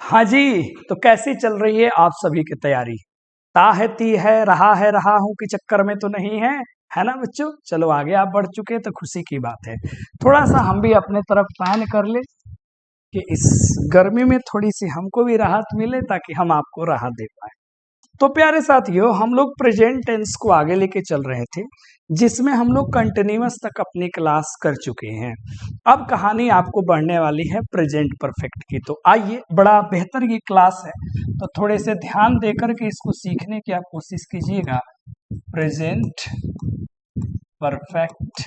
हाँ जी, तो कैसी चल रही है आप सभी की तैयारी? ता है ती है रहा हूँ के चक्कर में तो नहीं है ना बच्चों? चलो आगे आप बढ़ चुके तो खुशी की बात है। थोड़ा सा हम भी अपने तरफ प्लान कर ले कि इस गर्मी में थोड़ी सी हमको भी राहत मिले ताकि हम आपको राहत दे पाए। तो प्यारे साथियों, हम लोग प्रेजेंट टेंस को आगे लेके चल रहे थे, जिसमें हम लोग कंटिन्यूअस तक अपनी क्लास कर चुके हैं। अब कहानी आपको बढ़ने वाली है प्रेजेंट परफेक्ट की। तो आइए, बड़ा बेहतर ये क्लास है, तो थोड़े से ध्यान देकर के इसको सीखने की आप कोशिश कीजिएगा। Present perfect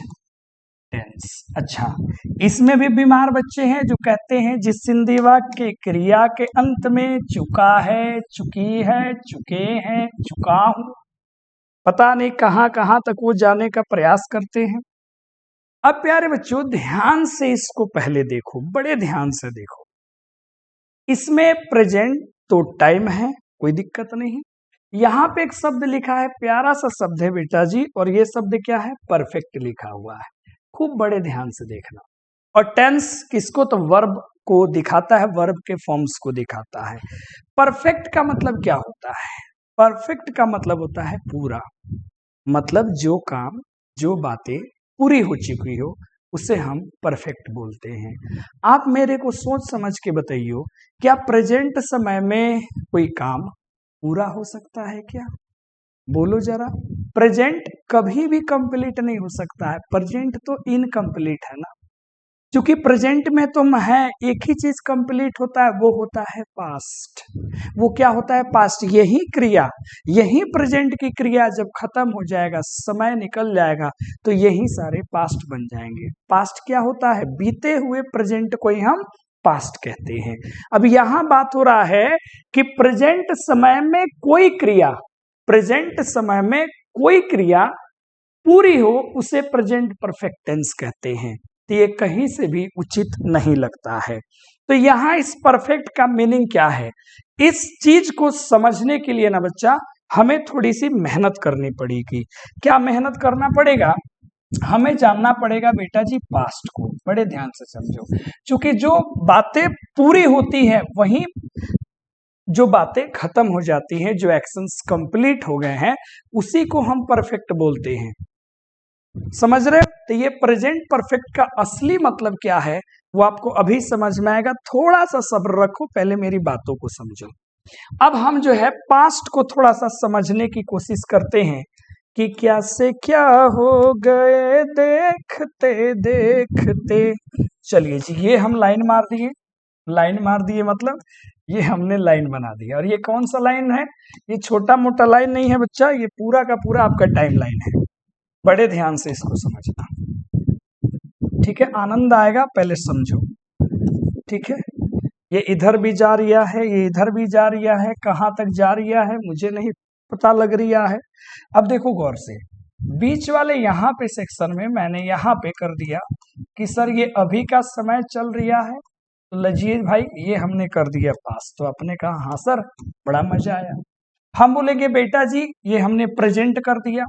tense. अच्छा, इसमें भी बीमार बच्चे हैं जो कहते हैं जिस सिंधी वाक्य के क्रिया के अंत में चुका है, चुकी है, चुके हैं, चुका हूं, पता नहीं कहां कहां तक वो जाने का प्रयास करते हैं। अब प्यारे बच्चों, ध्यान से इसको पहले देखो, बड़े ध्यान से देखो। इसमें प्रेजेंट तो टाइम है, कोई दिक्कत नहीं। यहाँ पे एक शब्द लिखा है, प्यारा सा शब्द है बेटा जी, और ये शब्द क्या है? परफेक्ट लिखा हुआ है। खूब बड़े ध्यान से देखना। और टेंस किसको? तो वर्ब को दिखाता है, वर्ब के फॉर्म्स को दिखाता है। परफेक्ट का मतलब क्या होता है? परफेक्ट का मतलब होता है पूरा। मतलब जो काम, जो बातें पूरी हो चुकी हो, उसे हम परफेक्ट बोलते हैं। आप मेरे को सोच समझ के बताइए, क्या प्रेजेंट समय में कोई काम पूरा हो सकता है क्या? बोलो जरा। प्रेजेंट कभी भी कंप्लीट नहीं हो सकता है, प्रेजेंट तो इनकम्प्लीट है ना। क्योंकि प्रेजेंट में तो है एक ही चीज कंप्लीट होता है, वो होता है पास्ट। वो क्या होता है? पास्ट। यही क्रिया, यही प्रेजेंट की क्रिया जब खत्म हो जाएगा, समय निकल जाएगा, तो यही सारे पास्ट बन जाएंगे। पास्ट क्या होता है? बीते हुए प्रेजेंट को ही हम पास्ट कहते हैं। अब यहां बात हो रहा है कि प्रेजेंट समय में कोई क्रिया, प्रेजेंट समय में कोई क्रिया पूरी हो, उसे प्रेजेंट परफेक्ट टेंस कहते हैं। तो ये कहीं से भी उचित नहीं लगता है। तो यहां इस परफेक्ट का मीनिंग क्या है? इस चीज को समझने के लिए ना बच्चा, हमें थोड़ी सी मेहनत करनी पड़ेगी। क्या मेहनत करना पड़ेगा? हमें जानना पड़ेगा बेटा जी पास्ट को। बड़े ध्यान से समझो, क्योंकि जो बातें पूरी होती है, वही जो बातें खत्म हो जाती हैं, जो एक्शंस कंप्लीट हो गए हैं, उसी को हम परफेक्ट बोलते हैं। समझ रहे हो? तो ये प्रेजेंट परफेक्ट का असली मतलब क्या है, वो आपको अभी समझ में आएगा। थोड़ा सा सब्र रखो, पहले मेरी बातों को समझो। अब हम जो है पास्ट को थोड़ा सा समझने की कोशिश करते हैं कि क्या से क्या हो गए देखते देखते। चलिए जी, ये हम लाइन मार दिए। लाइन मार दिए मतलब ये हमने लाइन बना दिया। और ये कौन सा लाइन है? ये छोटा मोटा लाइन नहीं है बच्चा, ये पूरा का पूरा आपका टाइम लाइन है। बड़े ध्यान से इसको समझना, ठीक है? आनंद आएगा, पहले समझो, ठीक है? ये इधर भी जा रिया है, ये इधर भी जा रिया है, कहाँ तक जा रिया है मुझे नहीं पता लग रिया है। अब देखो गौर से, बीच वाले यहाँ पे सेक्शन में मैंने यहाँ पे कर दिया कि सर ये अभी का समय चल रिया है, तो लजिए भाई ये हमने कर दिया पास। तो आपने कहा हाँ सर, बड़ा मजा आया। हम बोलेंगे बेटा जी ये हमने प्रेजेंट कर दिया।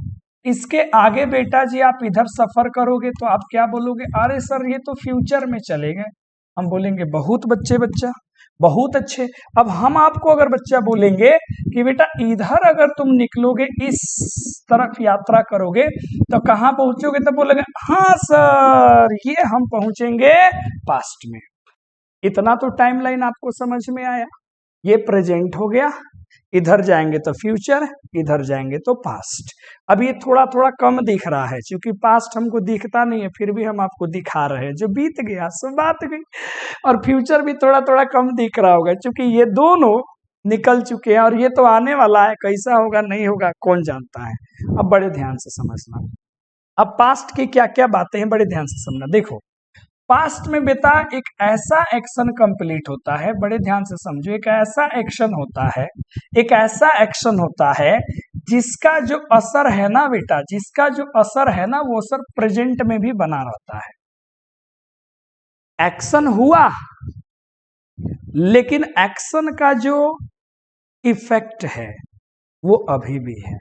इसके आगे बेटा जी आप इधर सफर करोगे तो आप क्या बोलोगे? अरे सर ये तो फ्यूचर में चले गए। हम बोलेंगे बहुत बच्चे बच्चा, बहुत अच्छे। अब हम आपको अगर बच्चा बोलेंगे कि बेटा इधर अगर तुम निकलोगे, इस तरफ यात्रा करोगे, तो कहाँ पहुंचोगे? तो बोलेंगे हाँ सर ये हम पहुंचेंगे पास्ट में। इतना तो टाइमलाइन आपको समझ में आया। ये प्रेजेंट हो गया, इधर जाएंगे तो फ्यूचर, इधर जाएंगे तो पास्ट। अब ये थोड़ा थोड़ा कम दिख रहा है, क्योंकि पास्ट हमको दिखता नहीं है, फिर भी हम आपको दिखा रहे हैं। जो बीत गया सो बात गई। और फ्यूचर भी थोड़ा थोड़ा कम दिख रहा होगा, क्योंकि ये दोनों निकल चुके हैं, और ये तो आने वाला है। कैसा होगा नहीं होगा कौन जानता है। अब बड़े ध्यान से समझना। अब पास्ट की क्या क्या बातें हैं, बड़े ध्यान से समझना। देखो, पास्ट में बेटा एक ऐसा एक्शन कंप्लीट होता है, बड़े ध्यान से समझो, एक ऐसा एक्शन होता है, एक ऐसा एक्शन होता है जिसका जो असर है ना बेटा, जिसका जो असर है ना, वो असर प्रेजेंट में भी बना रहता है। एक्शन हुआ, लेकिन एक्शन का जो इफेक्ट है वो अभी भी है।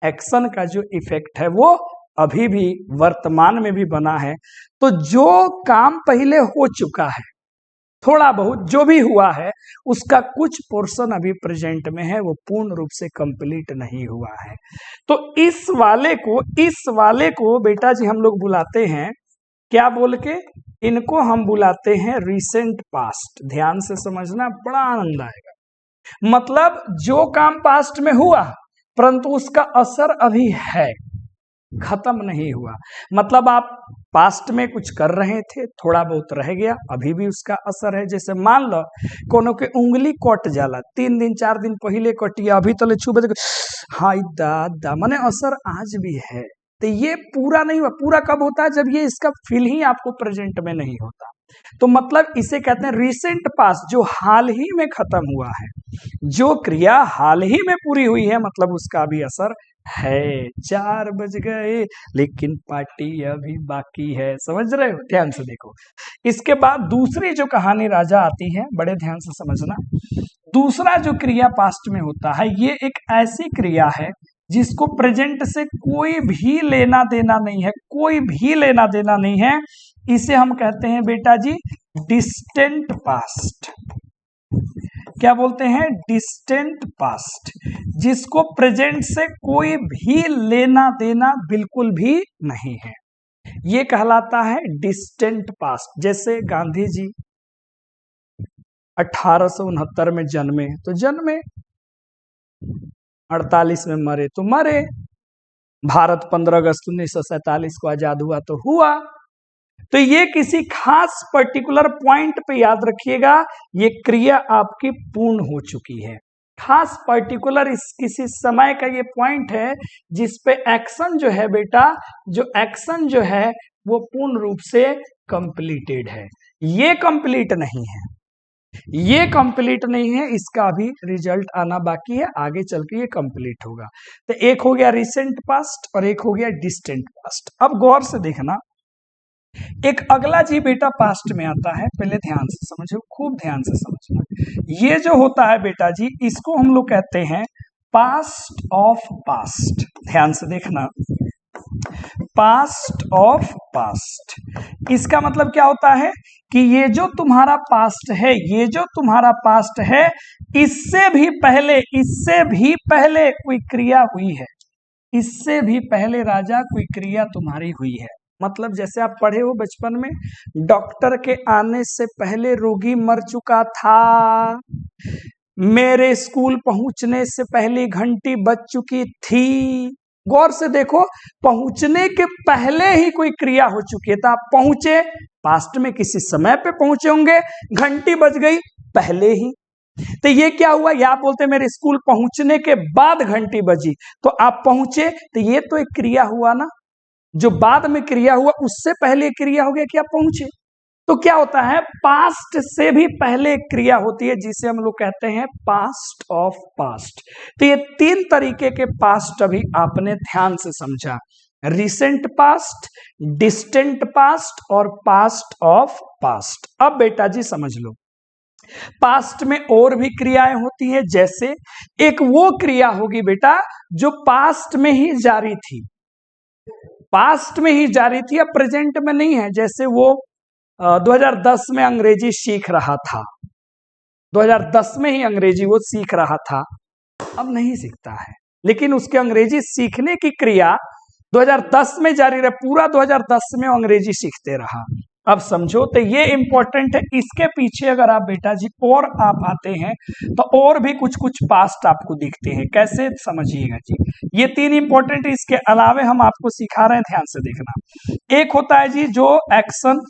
एक्शन का जो इफेक्ट है वो अभी भी वर्तमान में भी बना है। तो जो काम पहले हो चुका है, थोड़ा बहुत जो भी हुआ है उसका कुछ पोर्शन अभी प्रेजेंट में है, वो पूर्ण रूप से कंप्लीट नहीं हुआ है। तो इस वाले को बेटा जी हम लोग बुलाते हैं क्या बोल के, इनको हम बुलाते हैं रिसेंट पास्ट। ध्यान से समझना, बड़ा आनंद आएगा। मतलब जो काम पास्ट में हुआ परंतु उसका असर अभी है, खत्म नहीं हुआ। मतलब आप पास्ट में कुछ कर रहे थे, थोड़ा बहुत रह गया, अभी भी उसका असर है। जैसे मान लो कोनो के उंगली कट जाला, 3 दिन 4 दिन पहले कटिया, अभी तो ले छुबे, हाँ दादा, माने असर आज भी है। तो ये पूरा नहीं हुआ। पूरा कब होता है? जब ये इसका फील ही आपको प्रेजेंट में नहीं होता। तो मतलब इसे कहते हैं रिसेंट पास्ट, जो हाल ही में खत्म हुआ है, जो क्रिया हाल ही में पूरी हुई है, मतलब उसका भी असर है। 4 बज गए लेकिन पार्टी अभी बाकी है, समझ रहे हो? ध्यान से देखो। इसके बाद दूसरी जो कहानी राजा आती है, बड़े ध्यान से समझना। दूसरा जो क्रिया पास्ट में होता है, ये एक ऐसी क्रिया है जिसको प्रेजेंट से कोई भी लेना देना नहीं है, कोई भी लेना देना नहीं है। इसे हम कहते हैं बेटा जी डिस्टेंट पास्ट। क्या बोलते हैं? डिस्टेंट पास्ट, जिसको प्रेजेंट से कोई भी लेना देना बिल्कुल भी नहीं है, ये कहलाता है डिस्टेंट पास्ट। जैसे गांधी जी 1869 में जन्मे तो जन्मे, 48 में मरे तो मरे, भारत 15 अगस्त 1947 को आजाद हुआ तो हुआ। तो ये किसी खास पर्टिकुलर पॉइंट पे याद रखिएगा, ये क्रिया आपकी पूर्ण हो चुकी है। खास पर्टिकुलर इस किसी समय का ये पॉइंट है जिस पे एक्शन जो है बेटा, जो एक्शन जो है वो पूर्ण रूप से कंप्लीटेड है। ये कंप्लीट नहीं है, ये कंप्लीट नहीं है, इसका अभी रिजल्ट आना बाकी है, आगे चल के ये कंप्लीट होगा। तो एक हो गया रिसेंट पास्ट और एक हो गया डिस्टेंट पास्ट। अब गौर से देखना, एक अगला जी बेटा पास्ट में आता है, पहले ध्यान से समझो, खूब ध्यान से समझना। ये जो होता है बेटा जी, इसको हम लोग कहते हैं पास्ट ऑफ पास्ट। ध्यान से देखना, पास्ट ऑफ पास्ट। इसका मतलब क्या होता है कि ये जो तुम्हारा पास्ट है, ये जो तुम्हारा पास्ट है, इससे भी पहले कोई क्रिया हुई है, इससे भी पहले राजा कोई क्रिया तुम्हारी हुई है। मतलब जैसे आप पढ़े हो बचपन में, डॉक्टर के आने से पहले रोगी मर चुका था, मेरे स्कूल पहुंचने से पहले घंटी बज चुकी थी। गौर से देखो, पहुंचने के पहले ही कोई क्रिया हो चुकी है। तो आप पहुंचे, पास्ट में किसी समय पे पहुंचे होंगे, घंटी बज गई पहले ही। तो ये क्या हुआ? या आप बोलते मेरे स्कूल पहुंचने के बाद घंटी बजी, तो आप पहुंचे, तो ये तो एक क्रिया हुआ ना। जो बाद में क्रिया हुआ उससे पहले क्रिया हो गया कि आप पहुंचे। तो क्या होता है, पास्ट से भी पहले क्रिया होती है जिसे हम लोग कहते हैं पास्ट ऑफ पास्ट। तो ये 3 तरीके के पास्ट अभी आपने ध्यान से समझा, रिसेंट पास्ट, डिस्टेंट पास्ट और पास्ट ऑफ पास्ट। अब बेटा जी समझ लो, पास्ट में और भी क्रियाएं होती है। जैसे एक वो क्रिया होगी बेटा जो पास्ट में ही जारी थी, पास्ट में ही जारी थी, अब प्रेजेंट में नहीं है। जैसे वो 2010 में अंग्रेजी सीख रहा था, 2010 में ही अंग्रेजी वो सीख रहा था, अब नहीं सीखता है, लेकिन उसके अंग्रेजी सीखने की क्रिया 2010 में जारी रहा, पूरा 2010 में अंग्रेजी सीखते रहा। अब समझो, तो ये इंपॉर्टेंट है। इसके पीछे अगर आप बेटा जी और आप आते हैं तो और भी कुछ कुछ पास्ट आपको दिखते हैं। कैसे, समझिएगा जी, ये 3 इंपॉर्टेंट, इसके अलावे हम आपको सिखा रहे हैं, ध्यान से देखना। एक होता है जी जो एक्शन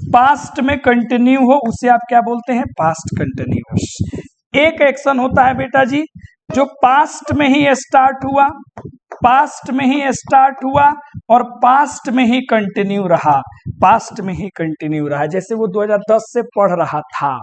पास्ट में कंटिन्यू हो, उसे आप क्या बोलते हैं? Past continuous. एक एक्शन होता है बेटा जी जो पास्ट में ही स्टार्ट हुआ, पास्ट में ही स्टार्ट हुआ और पास्ट में ही कंटिन्यू रहा, पास्ट में ही कंटिन्यू रहा। जैसे वो 2010 से पढ़ रहा था,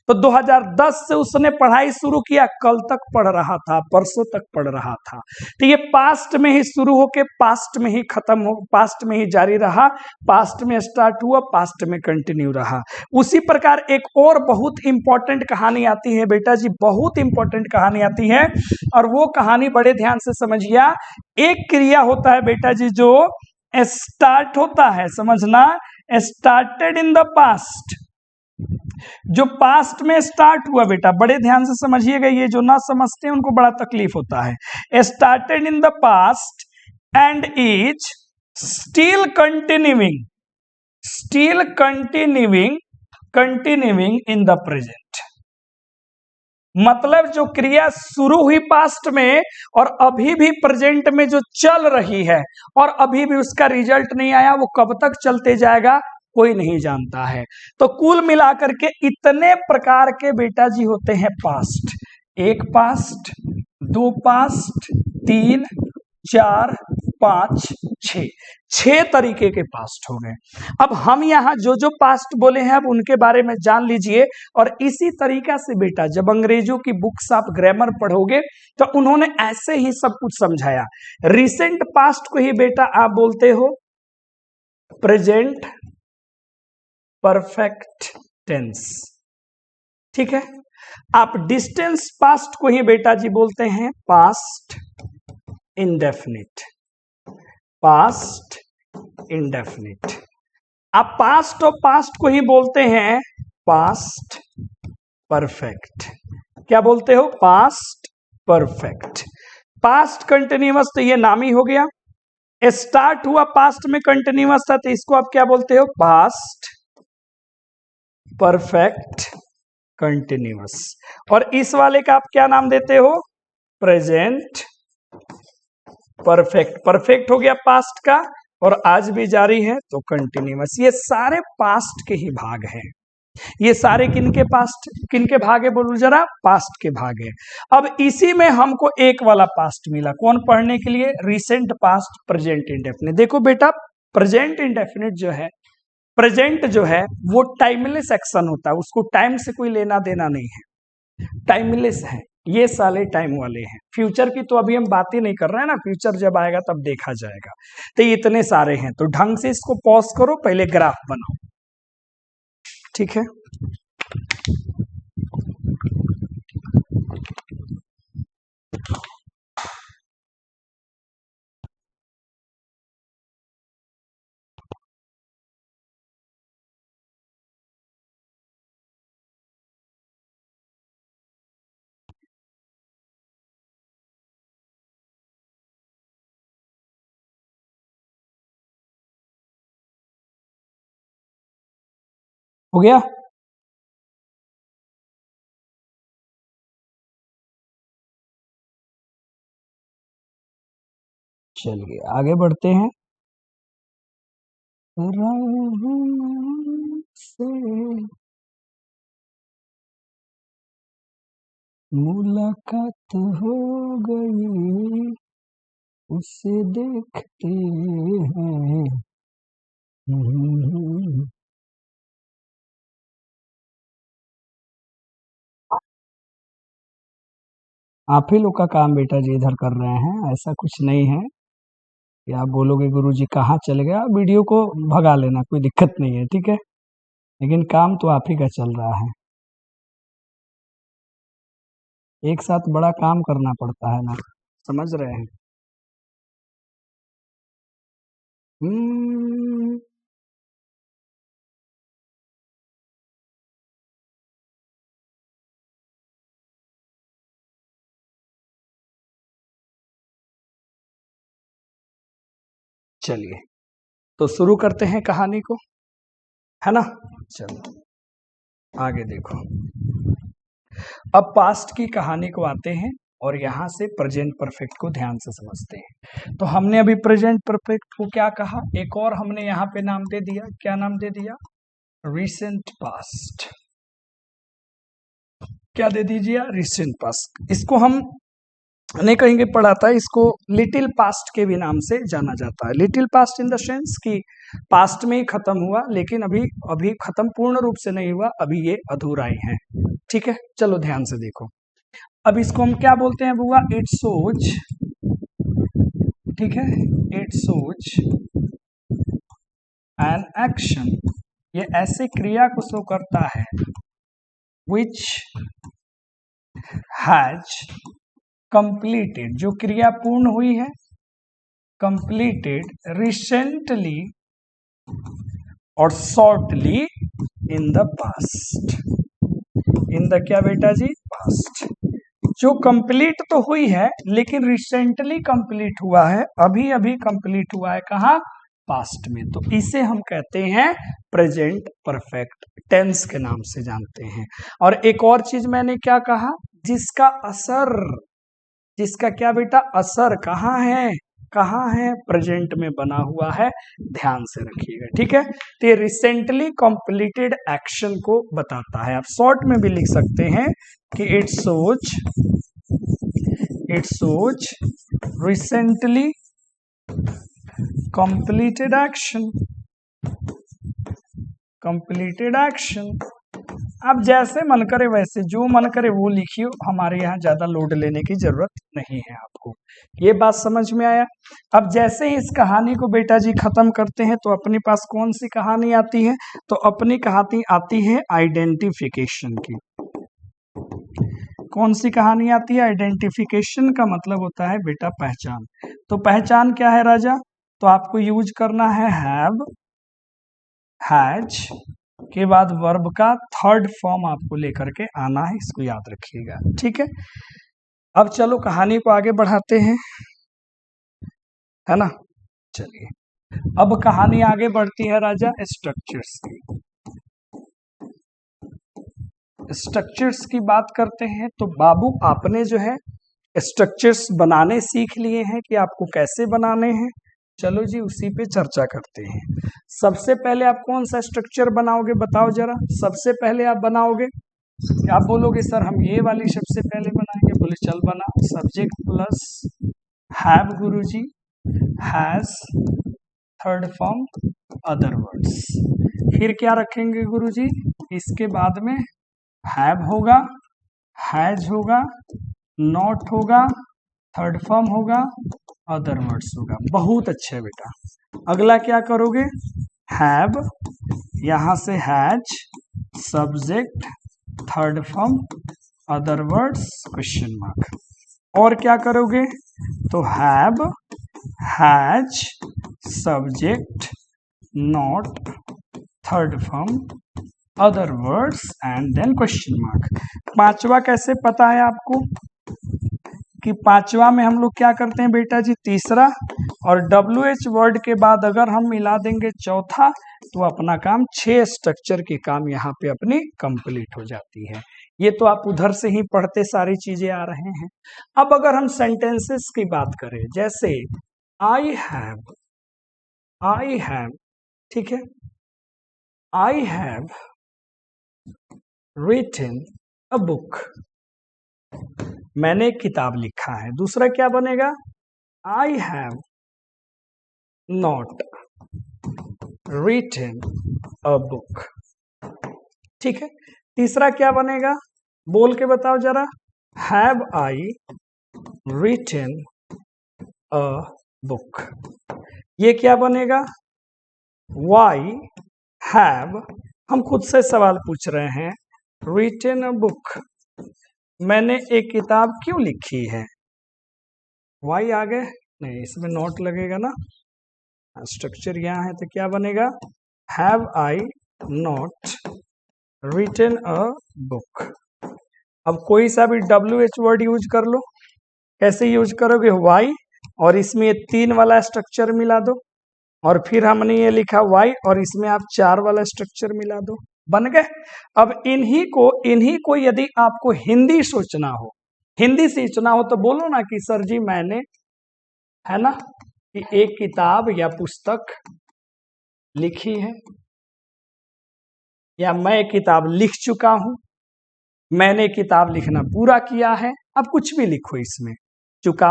तो 2010 से उसने पढ़ाई शुरू किया, कल तक पढ़ रहा था, परसों तक पढ़ रहा था। तो ये पास्ट में ही शुरू होके पास्ट में ही खत्म हो, पास्ट में ही जारी रहा, पास्ट में स्टार्ट हुआ, पास्ट में कंटिन्यू रहा। उसी प्रकार एक और बहुत इंपॉर्टेंट कहानी आती है बेटा जी, बहुत इंपॉर्टेंट कहानी आती है, और वो कहानी बड़े ध्यान से समझिए। एक क्रिया होता है बेटा जी जो स्टार्ट होता है, समझना, स्टार्टेड इन द पास्ट, जो पास्ट में स्टार्ट हुआ बेटा, बड़े ध्यान से समझिएगा, ये जो ना समझते हैं उनको बड़ा तकलीफ होता है। Started in the past and is still continuing in the present. मतलब जो क्रिया शुरू हुई पास्ट में और अभी भी प्रेजेंट में जो चल रही है और अभी भी उसका रिजल्ट नहीं आया, वो कब तक चलते जाएगा कोई नहीं जानता है। तो कुल मिलाकर के इतने प्रकार के बेटा जी होते हैं पास्ट। एक पास्ट, दो पास्ट, तीन, चार, पांच, छह तरीके के पास्ट हो गए। अब हम यहाँ जो जो पास्ट बोले हैं अब उनके बारे में जान लीजिए। और इसी तरीका से बेटा जब अंग्रेजों की बुक्स आप ग्रामर पढ़ोगे तो उन्होंने ऐसे ही सब कुछ समझाया। रिसेंट पास्ट को ही बेटा आप बोलते हो प्रेजेंट परफेक्ट टेंस, ठीक है। आप डिस्टेंस पास्ट को ही बेटा जी बोलते हैं पास्ट इंडेफिनिट, पास्ट इंडेफिनिट। आप पास्ट और पास्ट को ही बोलते हैं पास्ट परफेक्ट। क्या बोलते हो? Past perfect. पास्ट कंटिन्यूअस तो ये नाम ही हो गया। स्टार्ट हुआ पास्ट में कंटिन्यूअस था तो इसको आप क्या बोलते हो? Past perfect continuous. और इस वाले का आप क्या नाम देते हो? Present perfect. परफेक्ट हो गया पास्ट का और आज भी जारी है तो कंटिन्यूअस। ये सारे पास्ट के ही भाग हैं। ये सारे किनके पास्ट किनके भाग है बोलो जरा? पास्ट के भाग है। अब इसी में हमको एक वाला पास्ट मिला, कौन पढ़ने के लिए? Recent past present indefinite. देखो बेटा प्रेजेंट इंडेफिनिट जो है, प्रेजेंट जो है वो टाइमलेस एक्शन होता है, उसको टाइम से कोई लेना देना नहीं है, टाइमलेस है। ये साले टाइम वाले हैं। फ्यूचर की तो अभी हम बात ही नहीं कर रहे हैं ना, फ्यूचर जब आएगा तब देखा जाएगा। तो ये इतने सारे हैं, तो ढंग से इसको पॉज करो, पहले ग्राफ बनाओ, ठीक है। हो गया? चलिए आगे बढ़ते हैं। से मुलाकात हो गई, उसे देखते हैं। आप ही लोग का काम बेटा जी इधर कर रहे हैं, ऐसा कुछ नहीं है कि आप बोलोगे गुरुजी कहाँ चले गए। आप वीडियो को भगा लेना, कोई दिक्कत नहीं है, ठीक है। लेकिन काम तो आप ही का चल रहा है। एक साथ बड़ा काम करना पड़ता है ना, समझ रहे हैं? चलिए तो शुरू करते हैं कहानी को, है ना। चलो आगे देखो। अब पास्ट की कहानी को आते हैं और यहां से प्रेजेंट परफेक्ट को ध्यान से समझते हैं। तो हमने अभी प्रेजेंट परफेक्ट को क्या कहा, एक और हमने यहाँ पे नाम दे दिया। क्या नाम दे दिया? Recent past. क्या दे दीजिए? Recent past. इसको हम नहीं कहेंगे पढ़ा था, इसको लिटिल पास्ट के भी नाम से जाना जाता है। Little past in the sense कि पास्ट में ही खत्म हुआ, लेकिन अभी खत्म पूर्ण रूप से नहीं हुआ, अभी ये अधूरा ही है, ठीक है। चलो ध्यान से देखो। अब इसको हम क्या बोलते हैं बुआ? इट सोज, ठीक है, इट सोज एन एक्शन। ये ऐसे क्रिया को शो करता है विच हैज कंप्लीटेड, जो क्रिया पूर्ण हुई है, कंप्लीटेड रिसेंटली और shortly in the past, in the क्या बेटा जी, पास्ट। जो कंप्लीट तो हुई है लेकिन रिसेंटली कंप्लीट हुआ है, अभी अभी कंप्लीट हुआ है, कहाँ, पास्ट में, तो इसे हम कहते हैं प्रेजेंट परफेक्ट टेंस के नाम से जानते हैं। और एक और चीज मैंने क्या कहा, जिसका असर, जिसका क्या बेटा, असर कहाँ है, कहाँ है, प्रेजेंट में बना हुआ है, ध्यान से रखिएगा, ठीक है। तो ये रिसेंटली कंप्लीटेड एक्शन को बताता है। आप शॉर्ट में भी लिख सकते हैं कि it shows recently completed action, completed action. अब जैसे मन करे वैसे, जो मन करे वो लिखियो, हमारे यहाँ ज्यादा लोड लेने की जरूरत नहीं है आपको। ये बात समझ में आया। अब जैसे ही इस कहानी को बेटा जी खत्म करते हैं तो अपने पास कौन सी कहानी आती है, तो अपनी कहानी आती है आइडेंटिफिकेशन की। कौन सी कहानी आती है, आइडेंटिफिकेशन का मतलब होता है बेटा पहचान। तो पहचान क्या है राजा, तो आपको यूज करना है हैव, हैज के बाद वर्ब का थर्ड फॉर्म आपको लेकर के आना है, इसको याद रखिएगा, ठीक है। अब चलो कहानी को आगे बढ़ाते हैं, है ना। चलिए अब कहानी आगे बढ़ती है राजा स्ट्रक्चर्स की। स्ट्रक्चर्स की बात करते हैं तो बाबू आपने जो है स्ट्रक्चर्स बनाने सीख लिए हैं कि आपको कैसे बनाने हैं। चलो जी उसी पे चर्चा करते हैं। सबसे पहले आप कौन सा स्ट्रक्चर बनाओगे, बताओ जरा। सबसे पहले आप बनाओगे, आप बोलोगे सर हम ये वाली सबसे पहले बनाएंगे, बोले चल बना। Subject plus have Guruji, has, third form other words. फिर क्या रखेंगे गुरुजी, इसके बाद में हैव होगा, हैज होगा, नॉट होगा, थर्ड फॉर्म होगा, अदर वर्ड्स होगा। बहुत अच्छे बेटा। अगला क्या करोगे, हैव, यहां से has, subject, third form, other words, question mark. और क्या करोगे, तो have, has, subject, not, third form, other words and then question mark. पांचवा कैसे पता है आपको, कि पांचवा में हम लोग क्या करते हैं बेटा जी, तीसरा, और WH वर्ड के बाद अगर हम मिला देंगे चौथा तो अपना काम 6 स्ट्रक्चर के काम यहाँ पे अपनी कंप्लीट हो जाती है। ये तो आप उधर से ही पढ़ते सारी चीजें आ रहे हैं। अब अगर हम सेंटेंसेस की बात करें, जैसे आई हैव, ठीक है, I have written a book, मैंने किताब लिखा है। दूसरा क्या बनेगा, I have not written a book, ठीक है। तीसरा क्या बनेगा, बोल के बताओ जरा, have I written a book. ये क्या बनेगा, वाई हैव, हम खुद से सवाल पूछ रहे हैं, रिटन अ बुक, मैंने एक किताब क्यों लिखी है। वाई आगे नहीं, इसमें नोट लगेगा ना, स्ट्रक्चर यहाँ है तो क्या बनेगा, have I not written a book. अब कोई सा भी WH वर्ड यूज कर लो, कैसे यूज करोगे, वाई और इसमें 3 वाला स्ट्रक्चर मिला दो, और फिर हमने ये लिखा वाई और इसमें आप 4 वाला स्ट्रक्चर मिला दो, बन गए। अब इन्हीं को यदि आपको हिंदी सोचना हो, हिंदी सीखना हो तो बोलो ना कि सर जी मैंने, है ना, कि एक किताब या पुस्तक लिखी है, या मैं किताब लिख चुका हूं, मैंने किताब लिखना पूरा किया है। अब कुछ भी लिखो इसमें, चुका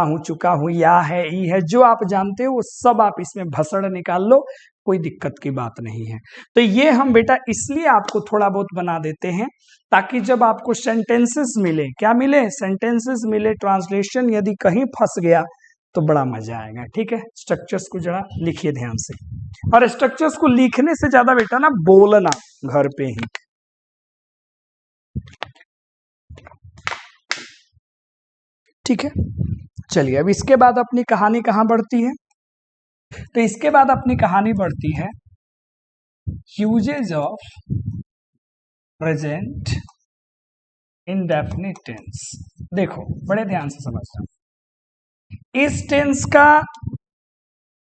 हूं, या है, ई है, जो आप जानते हो वो सब आप इसमें भसड़ निकाल लो, कोई दिक्कत की बात नहीं है। तो ये हम बेटा इसलिए आपको थोड़ा बहुत बना देते हैं ताकि जब आपको सेंटेंसेस मिले, क्या मिले, सेंटेंसेस मिले, ट्रांसलेशन यदि कहीं फंस गया तो बड़ा मजा आएगा, ठीक है। स्ट्रक्चर्स को जरा लिखिए ध्यान से, और स्ट्रक्चर्स को लिखने से ज्यादा बेटा ना बोलना घर पे ही। ठीक है, चलिए अब इसके बाद अपनी कहानी कहाँ बढ़ती है, तो इसके बाद अपनी कहानी बढ़ती है uses of present indefinite tense. देखो बड़े ध्यान से समझना, इस टेंस का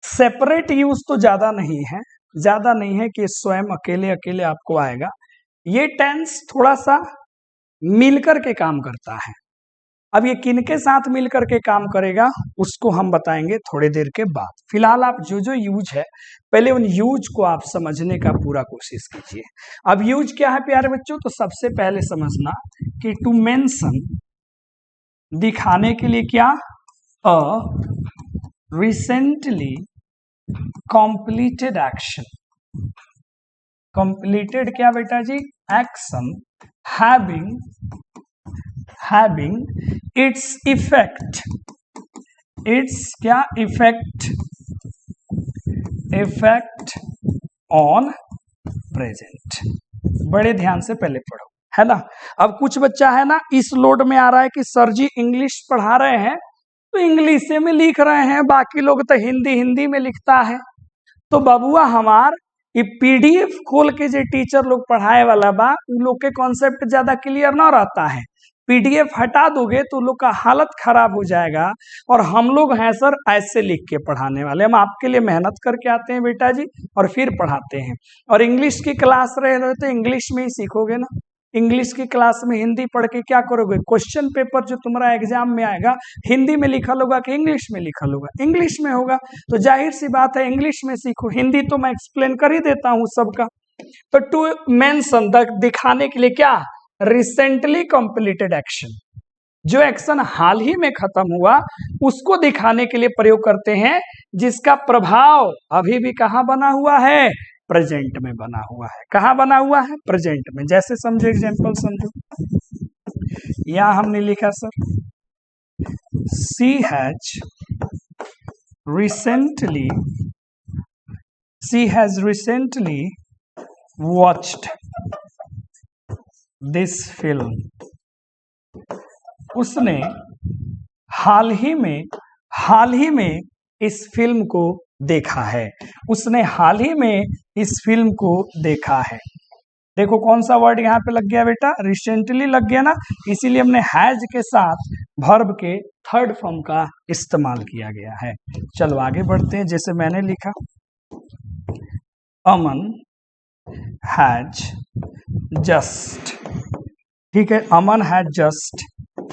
सेपरेट यूज तो ज्यादा नहीं है कि स्वयं अकेले अकेले आपको आएगा। ये टेंस थोड़ा सा मिलकर के काम करता है। अब ये किनके साथ मिलकर के काम करेगा उसको हम बताएंगे थोड़ी देर के बाद। फिलहाल आप जो जो यूज है पहले उन यूज को आप समझने का पूरा कोशिश कीजिए। अब यूज क्या है प्यारे बच्चों, तो सबसे पहले समझना कि टू मेंशन दिखाने के लिए क्या, अ रिसेंटली कंप्लीटेड एक्शन। कंप्लीटेड क्या बेटा जी, action having its effect on present। बड़े ध्यान से पहले पढ़ो, है ना। अब कुछ बच्चा है ना इस लोड में आ रहा है कि सर जी इंग्लिश पढ़ा रहे हैं तो इंग्लिश में लिख रहे हैं, बाकी लोग तो हिंदी में लिखता है। तो बबुआ हमार ये पीडीएफ खोल के जो टीचर लोग पढ़ाए वाला बा उन लोग के कॉन्सेप्ट ज्यादा क्लियर ना रहता है। पीडीएफ हटा दोगे तो लोग का हालत खराब हो जाएगा। और हम लोग हैं सर ऐसे लिख के पढ़ाने वाले, हम आपके लिए मेहनत करके आते हैं बेटा जी और फिर पढ़ाते हैं। और इंग्लिश की क्लास रहे तो इंग्लिश में ही सीखोगे ना। इंग्लिश की क्लास में हिंदी पढ़ के क्या करोगे, क्वेश्चन पेपर जो तुम्हारा एग्जाम में आएगा हिंदी में लिखल होगा कि इंग्लिश में लिखल होगा, इंग्लिश में होगा। तो जाहिर सी बात है इंग्लिश में सीखो, हिंदी तो मैं एक्सप्लेन कर ही देता हूं सबका। तो टू मेंशन दिखाने के लिए क्या, रिसेंटली कंप्लीटेड एक्शन, जो एक्शन हाल ही में खत्म हुआ उसको दिखाने के लिए प्रयोग करते हैं, जिसका प्रभाव अभी भी कहां बना हुआ है, प्रेजेंट में बना हुआ है। कहां बना हुआ है, प्रेजेंट में। जैसे समझो, एग्जांपल समझो, यहां हमने लिखा sir she has recently watched this film. उसने हाल ही में इस फिल्म को देखा है। उसने हाल ही में इस फिल्म को देखा है। देखो कौन सा वर्ड यहाँ पे लग गया बेटा, रिसेंटली लग गया ना, इसीलिए हमने हैज के साथ वर्ब के थर्ड फॉर्म का इस्तेमाल किया गया है। चलो आगे बढ़ते हैं। जैसे मैंने लिखा अमन हैज जस्ट, ठीक है, Aman has just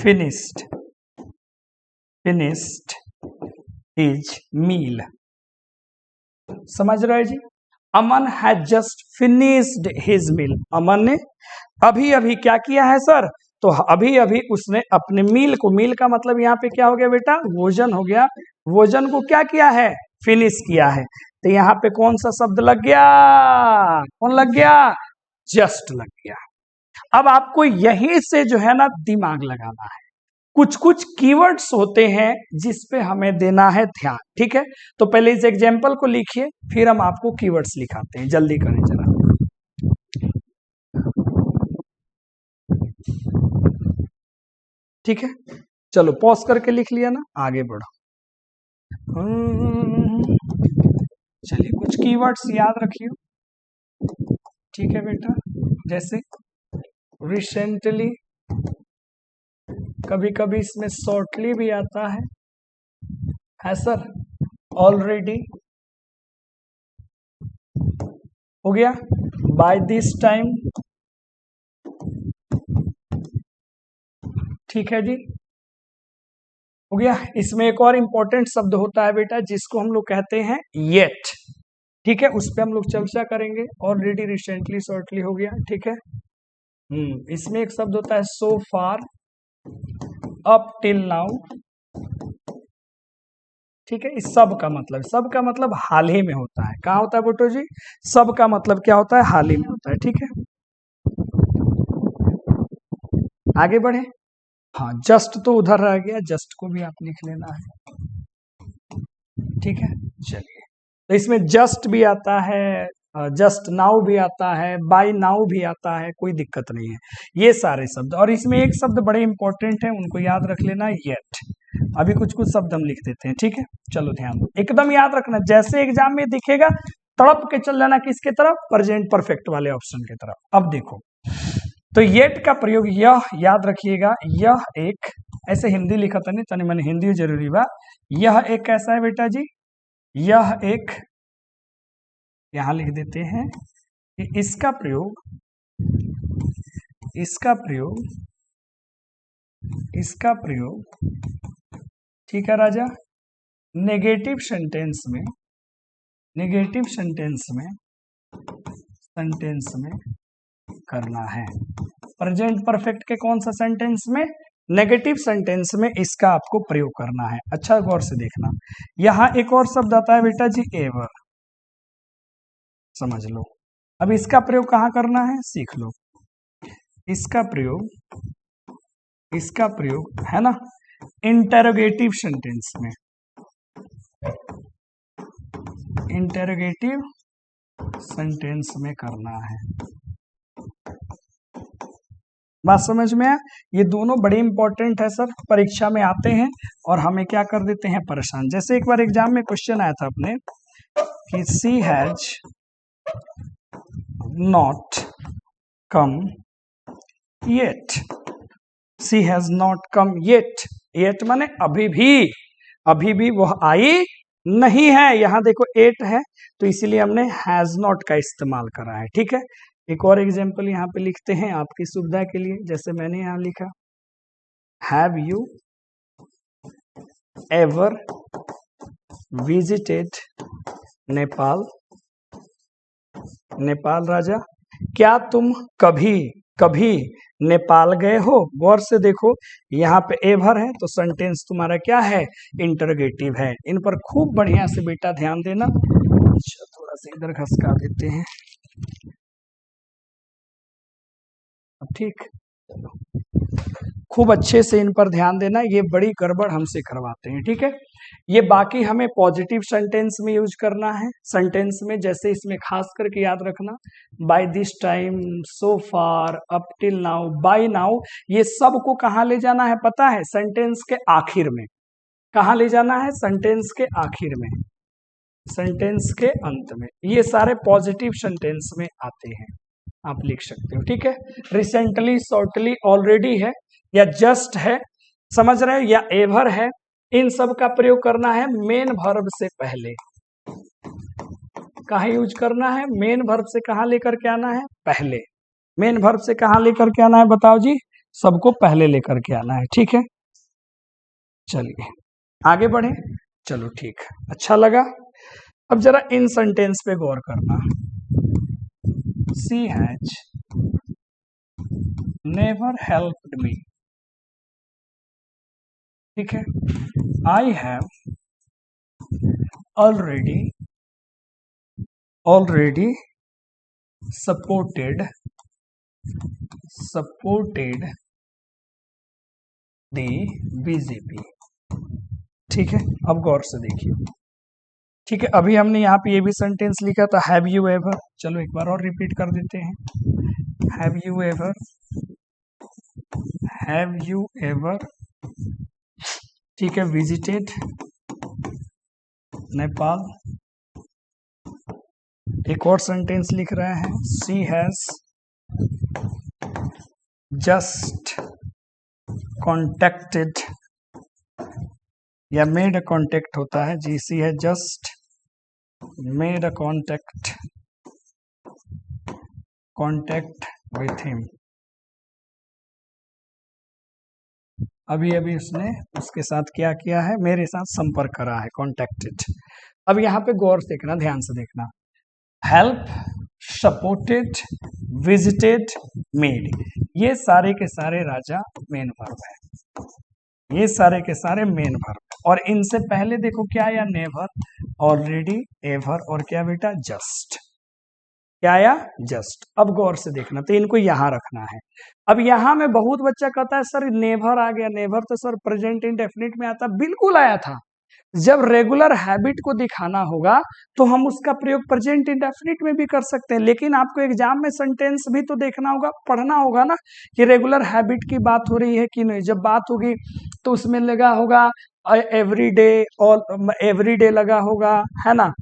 finished his meal. समझ रहे जी, Aman has just finished his meal. Aman ने अभी अभी क्या किया है सर, तो अभी अभी उसने अपने मील को, मील का मतलब यहाँ पे क्या हो गया बेटा, भोजन हो गया। भोजन को क्या किया है, फिनिश किया है। तो यहाँ पे कौन सा शब्द लग गया, कौन लग गया, जस्ट लग गया। अब आपको यहीं से जो है ना दिमाग लगाना है। कुछ कुछ कीवर्ड्स होते हैं जिस पे हमें देना है ध्यान, ठीक है। तो पहले इस एग्जाम्पल को लिखिए, फिर हम आपको कीवर्ड्स लिखाते हैं। जल्दी करें जरा। ठीक है, चलो पॉज करके लिख लिया ना, आगे बढ़ो। चलिए कुछ कीवर्ड्स याद रखिए, ठीक है बेटा। जैसे रिसेंटली, कभी कभी इसमें शॉर्टली भी आता है सर। ऑलरेडी हो गया, बाय दिस टाइम, ठीक है जी, हो गया। इसमें एक और इंपॉर्टेंट शब्द होता है बेटा जिसको हम लोग कहते हैं येट, ठीक है, उस पर हम लोग चर्चा करेंगे। ऑलरेडी, रिसेंटली, शॉर्टली हो गया, ठीक है। इसमें एक शब्द होता है सो फार, अप टिल नाउ, ठीक है। इस सब का मतलब हाल ही में होता है। कहाँ होता है बोटो जी, सब का मतलब क्या होता है, हाल ही में होता है, ठीक है। आगे बढ़े। हाँ, जस्ट तो उधर रह गया, जस्ट को भी आप लिख लेना है, ठीक है। चलिए, तो इसमें जस्ट भी आता है, जस्ट नाउ भी आता है, बाय नाउ भी आता है, कोई दिक्कत नहीं है, ये सारे शब्द। और इसमें एक शब्द बड़े इंपॉर्टेंट है, उनको याद रख लेना, येट। अभी कुछ कुछ शब्द हम लिख देते हैं, ठीक है। चलो ध्यान दो, एकदम याद रखना, जैसे एग्जाम में दिखेगा तड़प के चल जाना किसके तरफ, प्रेजेंट परफेक्ट वाले ऑप्शन की तरफ। अब देखो, तो येट का प्रयोग यह याद रखिएगा, यह एक ऐसे हिंदी लिखा था नहीं तनी मैंने हिंदी जरूरी बा। यह एक कैसा है बेटा जी, यह एक, यहां लिख देते हैं कि इसका प्रयोग, इसका प्रयोग, इसका प्रयोग, ठीक है राजा, नेगेटिव सेंटेंस में, नेगेटिव सेंटेंस में, सेंटेंस में करना है। प्रेजेंट परफेक्ट के कौन सा सेंटेंस में, नेगेटिव सेंटेंस में इसका आपको प्रयोग करना है। अच्छा गौर से देखना, यहां एक और शब्द आता है बेटा जी एवर, समझ लो। अब इसका प्रयोग कहां करना है सीख लो। इसका प्रयोग, इसका प्रयोग है ना इंटेरोगेटिव सेंटेंस में, इंटेरोगेटिव सेंटेंस में करना है। बात समझ में आया? ये दोनों बड़े इंपॉर्टेंट है सर, परीक्षा में आते हैं और हमें क्या कर देते हैं परेशान। जैसे एक बार एग्जाम में क्वेश्चन आया था अपने कि she has not come yet, she has not come yet, yet माने अभी भी वह आई नहीं है। यहां देखो एट है तो इसीलिए हमने हैज नॉट का इस्तेमाल करा है, ठीक है। एक और एग्जांपल यहाँ पे लिखते हैं आपकी सुविधा के लिए, जैसे मैंने यहाँ लिखा, have you ever visited Nepal, Nepal राजा, क्या तुम कभी कभी नेपाल गए हो। गौर से देखो यहाँ पे एवर है तो सेंटेंस तुम्हारा क्या है इंटरोगेटिव है। इन पर खूब बढ़िया से बेटा ध्यान देना। अच्छा थोड़ा सा इधर खसका देते हैं, ठीक, खूब अच्छे से इन पर ध्यान देना, ये बड़ी गड़बड़ हमसे करवाते हैं, ठीक है। ये बाकी हमें पॉजिटिव सेंटेंस में यूज करना है। सेंटेंस में जैसे इसमें खास करके याद रखना, by this time, so far, up till now, by now, ये सब को कहाँ ले जाना है पता है, सेंटेंस के आखिर में। कहाँ ले जाना है, सेंटेंस के आखिर में, सेंटेंस के अंत में। ये सारे पॉजिटिव सेंटेंस में आते हैं, आप लिख सकते हो, ठीक है। रिसेंटली, शॉर्टली, ऑलरेडी है या जस्ट है, समझ रहे हो, या एवर है, इन सब का प्रयोग करना है मेन वर्ब से पहले। कहाँ यूज करना है, मेन वर्ब से कहाँ लेकर के आना है पहले। मेन वर्ब से कहाँ लेकर के आना है बताओ जी, सबको पहले लेकर के आना है, ठीक है। चलिए आगे बढ़े, चलो ठीक, अच्छा लगा। अब जरा इन सेंटेंस पे गौर करना, सी हैज नेवर हेल्प्ड मी, ठीक है। I have already supported the BJP, ठीक है। अब गौर से देखिए, ठीक है। अभी हमने यहाँ पे ये भी सेंटेंस लिखा था हैव यू एवर, चलो एक बार और रिपीट कर देते हैं, हैव यू एवर, ठीक है, विजिटेड नेपाल। एक और सेंटेंस लिख रहे हैं, सी हैज जस्ट कॉन्टेक्टेड, या मेड अ कॉन्टेक्ट होता है जी, she has just made a contact with him, अभी उसने उसके साथ क्या किया है, मेरे साथ संपर्क करा है, कॉन्टेक्टेड। अब यहाँ पे गौर से देखना, ध्यान से देखना, हेल्प, सपोर्टेड, विजिटेड, मेड, ये सारे के सारे राजा मेन वर्ब है, ये सारे के सारे मेन वर्ब। और इनसे पहले देखो क्या आया, नेवर, ऑलरेडी, एवर, और क्या बेटा जस्ट, क्या आया जस्ट। अब गौर से देखना, तो इनको यहां रखना है। अब यहां में बहुत बच्चा कहता है सर नेवर आ गया, नेवर तो सर प्रेजेंट इंडेफिनिट में आता, बिल्कुल आया था। जब रेगुलर हैबिट को दिखाना होगा तो हम उसका प्रयोग प्रेजेंट इंडेफिनिट में भी कर सकते हैं, लेकिन आपको एग्जाम में सेंटेंस भी तो देखना होगा, पढ़ना होगा ना कि रेगुलर हैबिट की बात हो रही है कि नहीं। जब बात होगी तो उसमें लगा होगा एवरी डे, और एवरी डे लगा होगा, है ना,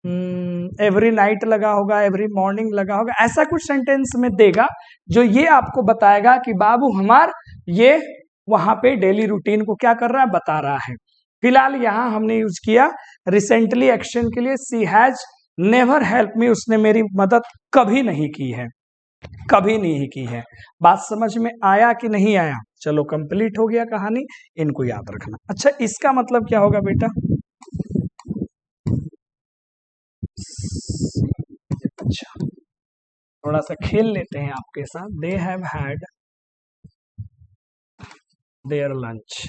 एवरी नाइट लगा होगा, एवरी मॉर्निंग लगा होगा, ऐसा कुछ सेंटेंस में देगा जो ये आपको बताएगा कि बाबू हमार ये वहां पे डेली रूटीन को क्या कर रहा है, बता रहा है। फिलहाल यहाँ हमने यूज किया रिसेंटली एक्शन के लिए, सी हैज नेवर हेल्प मी, उसने मेरी मदद कभी नहीं की है, कभी नहीं की है। बात समझ में आया कि नहीं आया? चलो कंप्लीट हो गया कहानी, इनको याद रखना। अच्छा इसका मतलब क्या होगा बेटा? अच्छा थोड़ा सा खेल लेते हैं आपके साथ। They have had there lunch.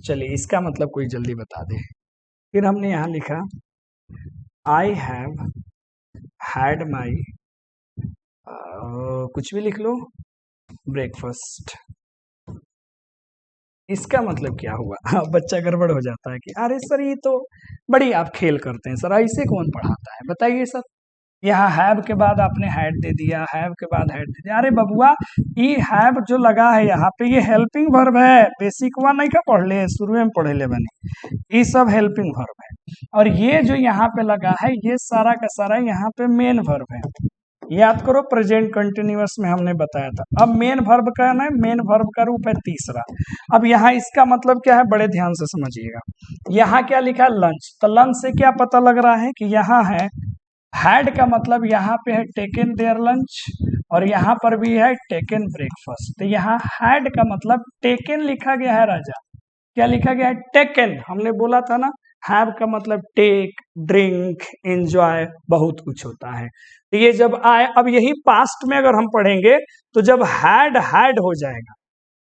चलिए इसका मतलब कोई जल्दी बता दे। फिर हमने यहाँ लिखा आई हैव हैड माई, कुछ भी लिख लो, ब्रेकफास्ट। इसका मतलब क्या हुआ? बच्चा गड़बड़ हो जाता है कि अरे सर ये तो बड़ी आप खेल करते हैं सर, ऐसे कौन पढ़ाता है, बताइए सर। यहाँ हैव के बाद आपने हैड दे दिया, हैव के बाद हैड दे दिया। अरे बबुआ ये हैव जो लगा है यहाँ पे, ये हेल्पिंग वर्ब है, बेसिक वा नहीं का पढ़ ले, शुरू में पढ़े ले बने, ये सब हेल्पिंग वर्ब है। और ये जो यहाँ पे लगा है ये सारा का सारा यहाँ पे मेन वर्ब है। याद करो प्रेजेंट कंटिन्यूअस में हमने बताया था। अब मेन वर्ब का ना, मेन वर्ब का रूप है तीसरा। अब यहाँ इसका मतलब क्या है, बड़े ध्यान से समझिएगा। यहाँ क्या लिखा है, लंच, तो लंच से क्या पता लग रहा है कि यहाँ है हैड का मतलब यहाँ पे है टेकन देयर लंच, और यहाँ पर भी है टेकन ब्रेकफास्ट। तो यहाँ हैड का मतलब टेकन लिखा गया है राजा, क्या लिखा गया है, टेकन। हमने बोला था ना हैव का मतलब टेक, ड्रिंक, एंजॉय, बहुत कुछ होता है। तो ये जब आए, अब यही पास्ट में अगर हम पढ़ेंगे तो जब हैड हो जाएगा,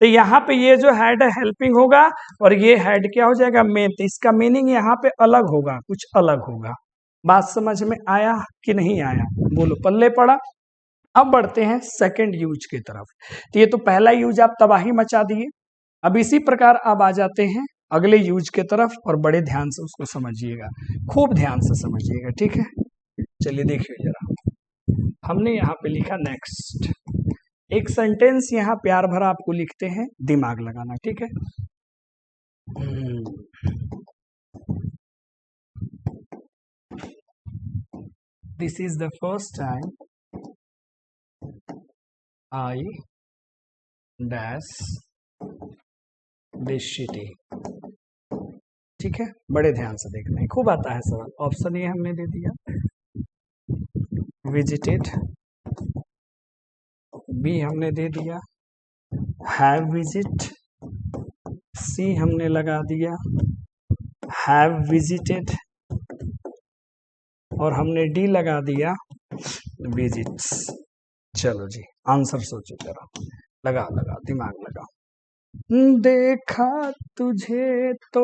तो यहाँ पे ये जो हैड है हेल्पिंग होगा, और ये हैड क्या हो जाएगा, मेन। तो इसका मीनिंग यहाँ पे अलग होगा, कुछ अलग होगा। बात समझ में आया कि नहीं आया? बोलो, पल्ले पड़ा। अब बढ़ते हैं सेकंड यूज की तरफ। तो ये तो पहला यूज आप तबाही मचा दिए। अब इसी प्रकार अब आ जाते हैं अगले यूज के तरफ, और बड़े ध्यान से उसको समझिएगा, खूब ध्यान से समझिएगा, ठीक है। चलिए देखिए जरा, हमने यहाँ पे लिखा नेक्स्ट। एक सेंटेंस यहाँ प्यार भरा आपको लिखते हैं, दिमाग लगाना, ठीक है। This is the first time I dash this city, ठीक है। बड़े ध्यान से देखना है, खूब आता है सवाल। ऑप्शन ए हमने दे दिया विजिटेड, बी हमने दे दिया हैव विजिट, सी हमने लगा दिया हैव विजिटेड, और हमने डी लगा दिया विजिट्स। चलो जी आंसर सोचो जरा, लगा लगा दिमाग लगा। देखा तुझे तो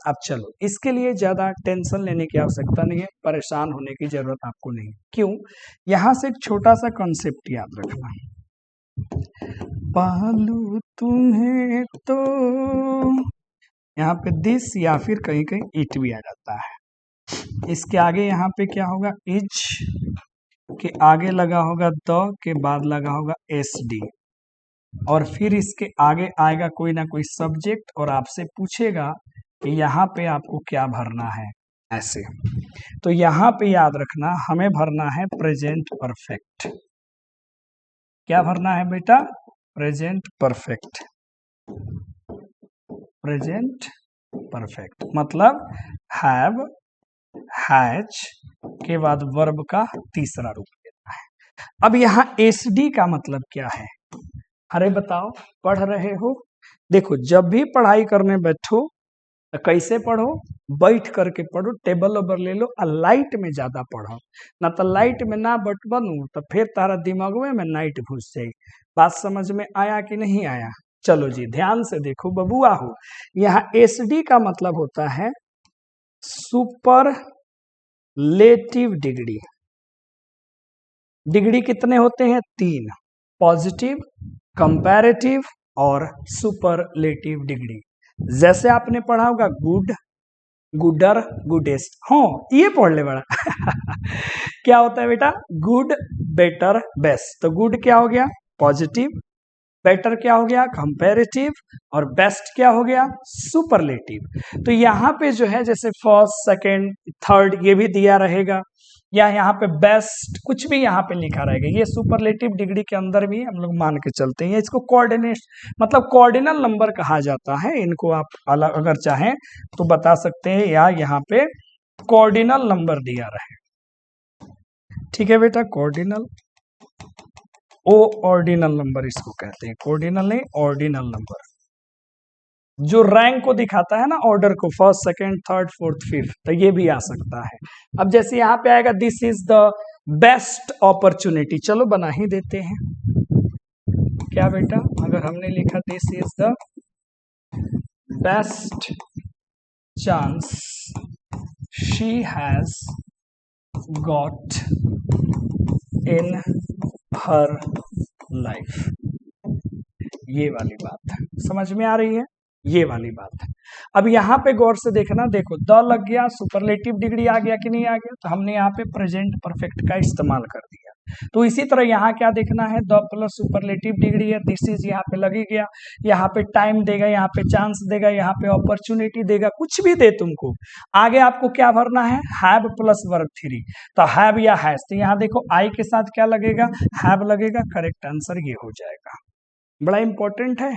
अब चलो, इसके लिए ज्यादा टेंशन लेने की आवश्यकता नहीं है, परेशान होने की जरूरत आपको नहीं। क्यों? यहां से एक छोटा सा कॉन्सेप्ट याद रखना, पालू तुम्हें तो, यहाँ पे दिस या फिर कहीं कहीं इट भी आ जाता है। इसके आगे यहाँ पे क्या होगा, इज के आगे लगा होगा द, के बाद लगा होगा एस डी, और फिर इसके आगे आएगा कोई ना कोई सब्जेक्ट, और आपसे पूछेगा कि यहाँ पे आपको क्या भरना है, ऐसे। तो यहाँ पे याद रखना हमें भरना है प्रेजेंट परफेक्ट। क्या भरना है बेटा? Present perfect. प्रेजेंट परफेक्ट मतलब हैव, हैज के बाद वर्ब का तीसरा रूप लेता है। अब यहाँ एस डी का मतलब क्या है? अरे बताओ, पढ़ रहे हो? देखो जब भी पढ़ाई करने बैठो तो कैसे पढ़ो, बैठ करके पढ़ो, टेबल ओबर ले लो, और लाइट में ज्यादा पढ़ो, ना तो लाइट में ना बट बनू तो फिर तारा दिमाग में नाइट घुस जाए। बात समझ में आया कि नहीं आया? चलो जी ध्यान से देखो बबुआ हो, यहाँ एस डी का मतलब होता है सुपरलेटिव डिग्री। डिग्री कितने होते हैं? 3, पॉजिटिव, कंपैरेटिव और सुपरलेटिव डिग्री। जैसे आपने पढ़ा होगा गुड, गुडर, गुडेस्ट, हाँ ये पढ़ ले बड़ा क्या होता है बेटा? Good, better, best. तो गुड क्या हो गया? पॉजिटिव। बेटर क्या हो गया? कंपैरेटिव। और बेस्ट क्या हो गया? सुपरलेटिव। तो यहाँ पे जो है जैसे फर्स्ट, सेकंड, थर्ड ये भी दिया रहेगा, या यहाँ पे बेस्ट कुछ भी यहाँ पे लिखा रहेगा। ये सुपरलेटिव डिग्री के अंदर भी हम लोग मान के चलते हैं। इसको कोऑर्डिनेट मतलब कॉर्डिनल नंबर कहा जाता है। इनको आप अलग अगर चाहें तो बता सकते हैं, या यहाँ पे कॉर्डिनल नंबर दिया रहे। ठीक है बेटा, कॉर्डिनल, ओ ऑर्डिनल नंबर इसको कहते हैं। कॉर्डिनल नहीं, ऑर्डिनल नंबर, जो रैंक को दिखाता है ना, ऑर्डर को, first, second, third, fourth, fifth, तो ये भी आ सकता है। अब जैसे यहाँ पे आएगा this is the best opportunity, चलो बना ही देते हैं। क्या बेटा? अगर हमने लिखा this is the best chance she has got in her life, ये वाली बात समझ में आ रही है? ये वाली बात है। अब यहाँ पे गौर से देखना, देखो द लग गया, सुपरलेटिव डिग्री आ गया कि नहीं आ गया? तो हमने यहाँ पे प्रेजेंट परफेक्ट का इस्तेमाल कर दिया। तो इसी तरह यहाँ क्या देखना है? द प्लस सुपरलेटिव डिग्री है, दिस इज यहाँ पे लगी गया, यहाँ पे टाइम देगा, यहाँ पे चांस देगा, यहाँ पे अपॉर्चुनिटी देगा, कुछ भी दे तुमको। आगे आपको क्या भरना है? हैव प्लस वर्ब थ्री, तो हैव या हैज। तो यहाँ देखो आई के साथ क्या लगेगा? हैव लगेगा। करेक्ट आंसर ये हो जाएगा। बड़ा इंपॉर्टेंट है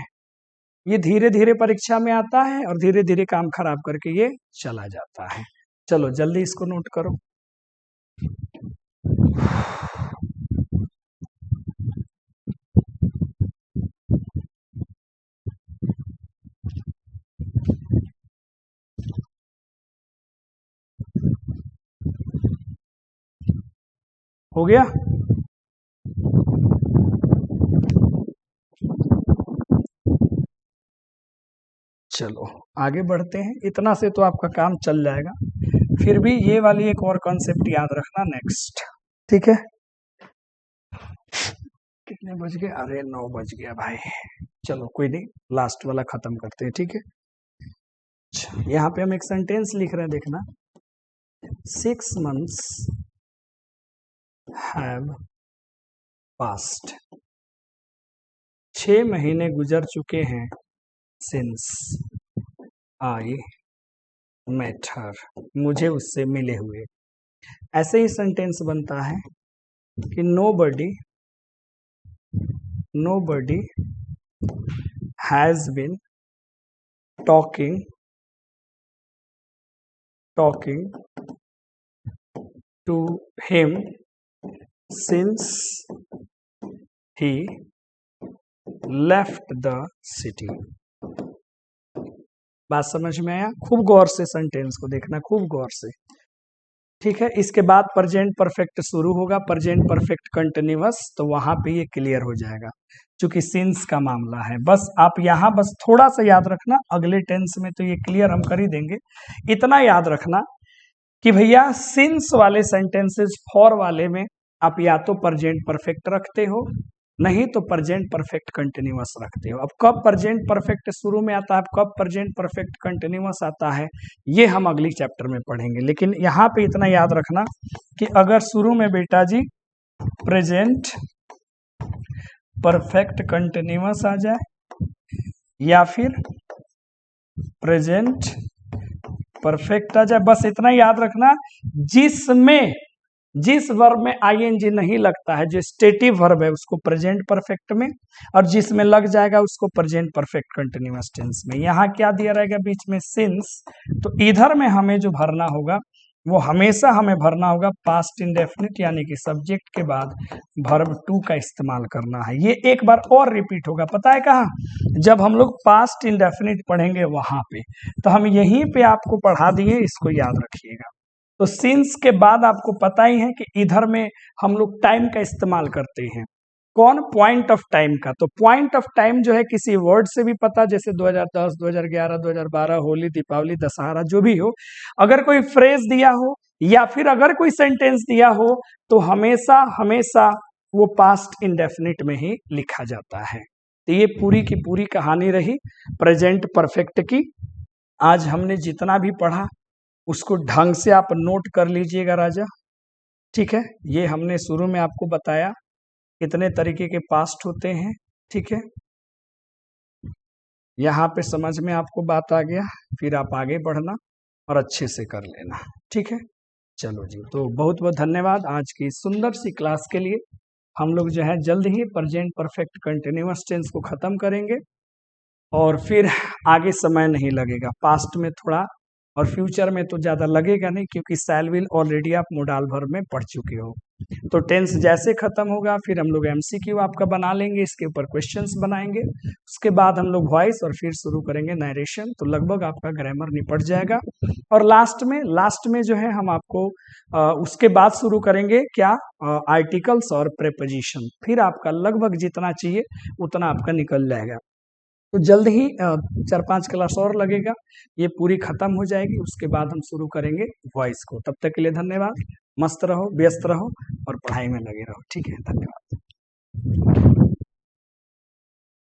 ये, धीरे धीरे परीक्षा में आता है और धीरे धीरे काम खराब करके ये चला जाता है। चलो जल्दी इसको नोट करो। हो गया? चलो आगे बढ़ते हैं। इतना से तो आपका काम चल जाएगा, फिर भी ये वाली एक और कॉन्सेप्ट याद रखना नेक्स्ट। ठीक है, कितने बज गए? अरे 9 बज गया भाई। चलो कोई नहीं, लास्ट वाला खत्म करते हैं। ठीक है, अच्छा यहाँ पे हम एक सेंटेंस लिख रहे हैं, देखना। 6 months have passed, 6 महीने गुजर चुके हैं since I met her, मुझे उससे मिले हुए। ऐसे ही सेंटेंस बनता है कि nobody has been talking to him since he left the city। बात समझ में आया? खूब गौर से सेंटेंस को देखना, खूब गौर से। ठीक है, इसके बाद प्रेजेंट परफेक्ट शुरू होगा, प्रेजेंट परफेक्ट कंटिन्यूअस, तो वहां पे ये क्लियर हो जाएगा क्योंकि सिंस का मामला है। बस आप यहाँ बस थोड़ा सा याद रखना, अगले टेंस में तो ये क्लियर हम कर ही देंगे। इतना याद रखना कि भैया सिंस वाले सेंटेंसेस फॉर वाले में आप या तो प्रेजेंट परफेक्ट रखते हो, नहीं तो प्रेजेंट परफेक्ट कंटिन्यूअस रखते हो। अब कब प्रेजेंट परफेक्ट शुरू में आता है, कब प्रेजेंट परफेक्ट कंटिन्यूअस आता है, ये हम अगली चैप्टर में पढ़ेंगे। लेकिन यहाँ पे इतना याद रखना कि अगर शुरू में बेटा जी प्रेजेंट परफेक्ट कंटिन्यूअस आ जाए या फिर प्रेजेंट परफेक्ट आ जाए, बस इतना याद रखना, जिस वर्ब में आईएनजी नहीं लगता है, जो स्टेटिव वर्ब है, उसको प्रेजेंट परफेक्ट में, और जिसमें लग जाएगा उसको प्रेजेंट परफेक्ट कंटिन्यूअस टेंस में। यहाँ क्या दिया रहेगा बीच में? सिंस। तो इधर में हमें जो भरना होगा वो हमेशा हमें भरना होगा पास्ट इंडेफिनिट, यानी कि सब्जेक्ट के बाद वर्ब टू का इस्तेमाल करना है। ये एक बार और रिपीट होगा, पता है कहाँ? जब हम लोग पास्ट इंडेफिनिट पढ़ेंगे वहां पे, तो हम यहीं पे आपको पढ़ा दिए, इसको याद रखिएगा। तो सिंस के बाद आपको पता ही है कि इधर में हम लोग टाइम का इस्तेमाल करते हैं। कौन? पॉइंट ऑफ टाइम का। तो पॉइंट ऑफ टाइम जो है किसी वर्ड से भी पता, जैसे 2010, 2011, 2012, होली, दीपावली, दशहरा, जो भी हो, अगर कोई फ्रेज दिया हो या फिर अगर कोई सेंटेंस दिया हो तो हमेशा हमेशा वो पास्ट इंडेफिनिट में ही लिखा जाता है। तो ये पूरी की पूरी कहानी रही प्रेजेंट परफेक्ट की। आज हमने जितना भी पढ़ा उसको ढंग से आप नोट कर लीजिएगा राजा। ठीक है, ये हमने शुरू में आपको बताया कितने तरीके के पास्ट होते हैं। ठीक है, यहाँ पे समझ में आपको बात आ गया, फिर आप आगे बढ़ना और अच्छे से कर लेना। ठीक है, चलो जी, तो बहुत बहुत धन्यवाद आज की सुंदर सी क्लास के लिए। हम लोग जो है जल्द ही प्रेजेंट परफेक्ट कंटिन्यूअस टेंस को खत्म करेंगे और फिर आगे समय नहीं लगेगा, पास्ट में थोड़ा और फ्यूचर में तो ज़्यादा लगेगा नहीं, क्योंकि शैल विल ऑलरेडी आप मोडाल भर में पढ़ चुके हो। तो टेंस जैसे खत्म होगा फिर हम लोग एमसीक्यू आपका बना लेंगे, इसके ऊपर क्वेश्चंस बनाएंगे, उसके बाद हम लोग वॉइस और फिर शुरू करेंगे नरेशन। तो लगभग आपका ग्रामर निपट जाएगा और लास्ट में जो है हम आपको उसके बाद शुरू करेंगे क्या, आर्टिकल्स और प्रेपोजिशन। फिर आपका लगभग जितना चाहिए उतना आपका निकल जाएगा। तो जल्द ही 4-5 क्लास और लगेगा, ये पूरी खत्म हो जाएगी, उसके बाद हम शुरू करेंगे वॉइस को। तब तक के लिए धन्यवाद, मस्त रहो, व्यस्त रहो और पढ़ाई में लगे रहो। ठीक है, धन्यवाद।